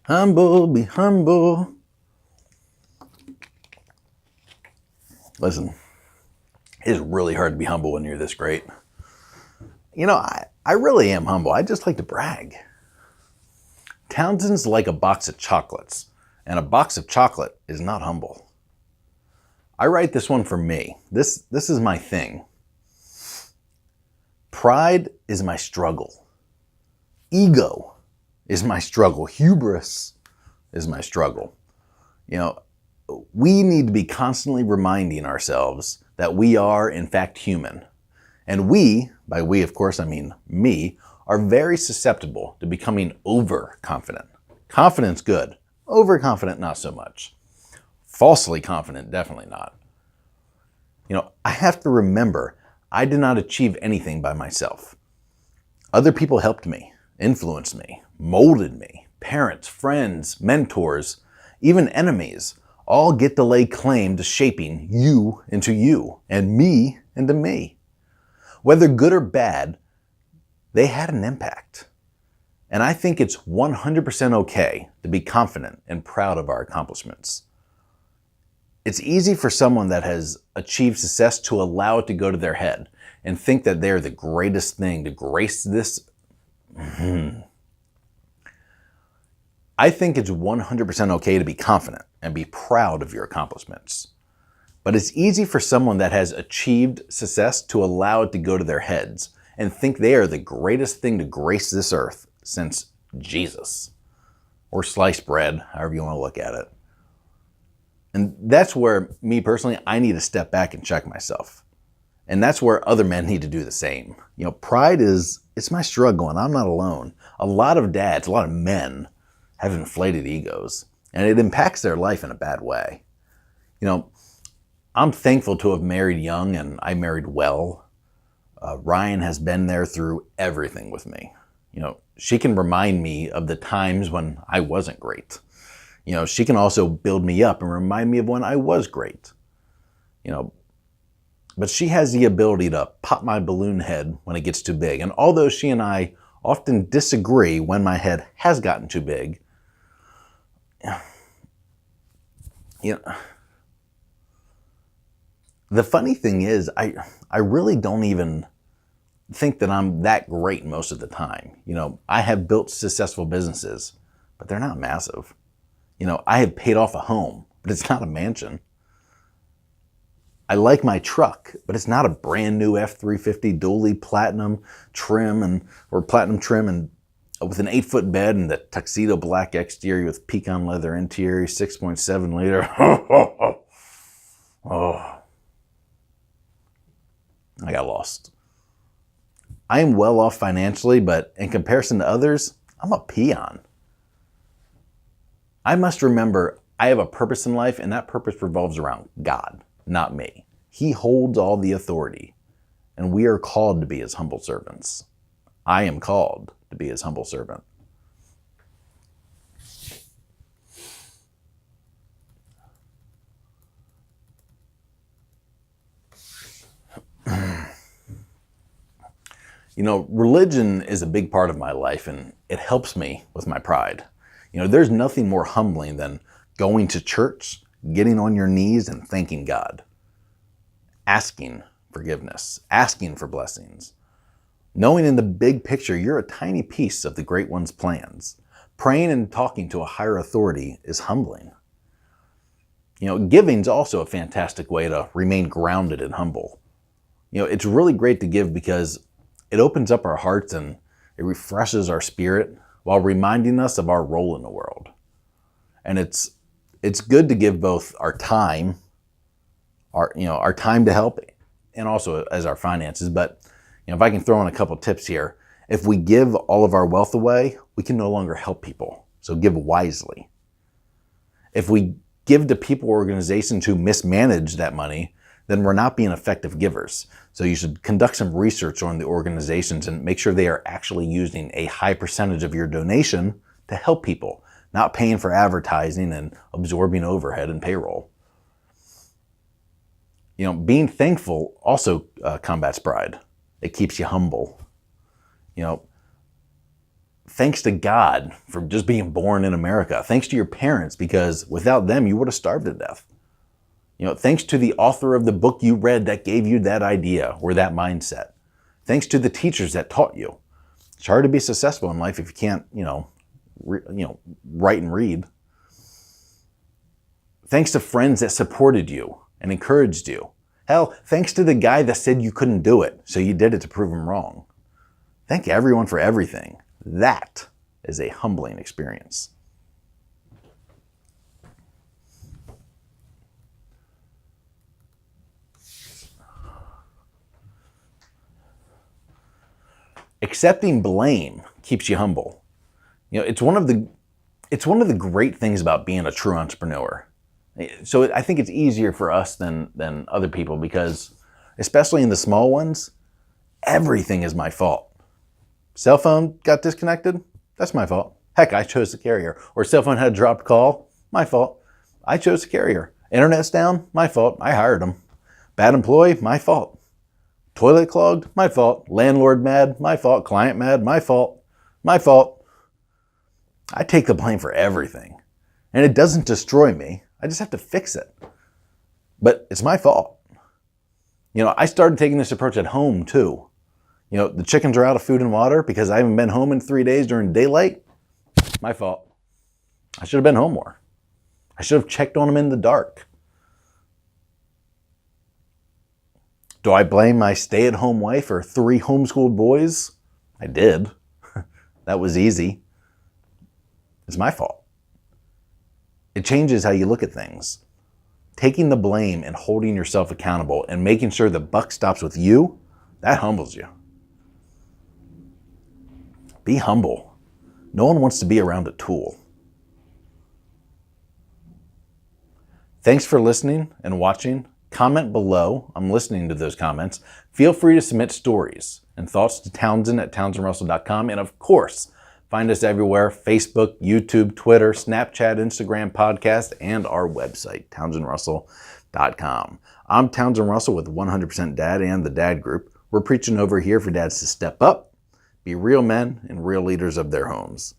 Humble, be humble. Listen, it is really hard to be humble when you're this great. I really am humble. I just like to brag. Townsend's like a box of chocolates, and a box of chocolate is not humble. I write this one for me. This is my thing. Pride is my struggle. Ego is my struggle. Hubris is my struggle. We need to be constantly reminding ourselves that we are, in fact, human. And we, by we, of course, I mean me, are very susceptible to becoming overconfident. Confidence, good. Overconfident, not so much. Falsely confident, definitely not. I have to remember, I did not achieve anything by myself. Other people helped me, influenced me, molded me. Parents, friends, mentors, even enemies all get to lay claim to shaping you into you and me into me. Whether good or bad, they had an impact. And I think it's 100% okay to be confident and proud of our accomplishments. It's easy for someone that has achieved success to allow it to go to their head and think that they're the greatest thing to grace this. I think it's 100% okay to be confident and be proud of your accomplishments. But it's easy for someone that has achieved success to allow it to go to their heads and think they are the greatest thing to grace this earth since Jesus. Or sliced bread, however you want to look at it. And that's where, me personally, I need to step back and check myself. And that's where other men need to do the same. Pride it's my struggle, and I'm not alone. A lot of dads, a lot of men have inflated egos, and it impacts their life in a bad way. I'm thankful to have married young, and I married well. Ryan has been there through everything with me. She can remind me of the times when I wasn't great. She can also build me up and remind me of when I was great. But she has the ability to pop my balloon head when it gets too big. And although she and I often disagree when my head has gotten too big, the funny thing is, I really don't even think that I'm that great most of the time. I have built successful businesses, but they're not massive. I have paid off a home, but it's not a mansion. I like my truck, but it's not a brand new F-350 dually platinum trim and with an 8-foot bed and the tuxedo black exterior with pecan leather interior, 6.7 liter. Oh, I got lost. I am well off financially, but in comparison to others, I'm a peon. I must remember I have a purpose in life, and that purpose revolves around God, not me. He holds all the authority, and we are called to be his humble servants. I am called to be his humble servant. Religion is a big part of my life, and it helps me with my pride. There's nothing more humbling than going to church, getting on your knees and thanking God, asking forgiveness, asking for blessings, knowing in the big picture you're a tiny piece of the Great One's plans. Praying and talking to a higher authority is humbling. Giving's also a fantastic way to remain grounded and humble. It's really great to give because it opens up our hearts and it refreshes our spirit while reminding us of our role in the world. And it's good to give both our time, our time to help, and also as our finances. But if I can throw in a couple tips here, if we give all of our wealth away, we can no longer help people. So give wisely. If we give to people or organizations who mismanage that money, then we're not being effective givers. So you should conduct some research on the organizations and make sure they are actually using a high percentage of your donation to help people, not paying for advertising and absorbing overhead and payroll. Being thankful also combats pride. It keeps you humble. Thanks to God for just being born in America. Thanks to your parents, because without them, you would have starved to death. Thanks to the author of the book you read that gave you that idea or that mindset. Thanks to the teachers that taught you. It's hard to be successful in life if you can't, write and read. Thanks to friends that supported you and encouraged you. Hell, thanks to the guy that said you couldn't do it, so you did it to prove him wrong. Thank everyone for everything. That is a humbling experience. Accepting blame keeps you humble. It's one of the great things about being a true entrepreneur. So I think it's easier for us than other people because, especially in the small ones, everything is my fault. Cell phone got disconnected? That's my fault. Heck, I chose the carrier. Or cell phone had a dropped call? My fault. I chose the carrier. Internet's down? My fault. I hired them. Bad employee? My fault. Toilet clogged? My fault. Landlord mad? My fault. Client mad? My fault. My fault. I take the blame for everything. And it doesn't destroy me. I just have to fix it. But it's my fault. I started taking this approach at home too. The chickens are out of food and water because I haven't been home in 3 days during daylight. My fault. I should have been home more. I should have checked on them in the dark. Do I blame my stay-at-home wife or 3 homeschooled boys? I did. That was easy. It's my fault. It changes how you look at things. Taking the blame and holding yourself accountable and making sure the buck stops with you, that humbles you. Be humble. No one wants to be around a tool. Thanks for listening and watching. Comment below. I'm listening to those comments. Feel free to submit stories and thoughts to Townsend at townsendrussell.com. And of course, find us everywhere: Facebook, YouTube, Twitter, Snapchat, Instagram, podcast, and our website, townsendrussell.com. I'm Townsend Russell with 100% Dad and the Dad Group. We're preaching over here for dads to step up, be real men and real leaders of their homes.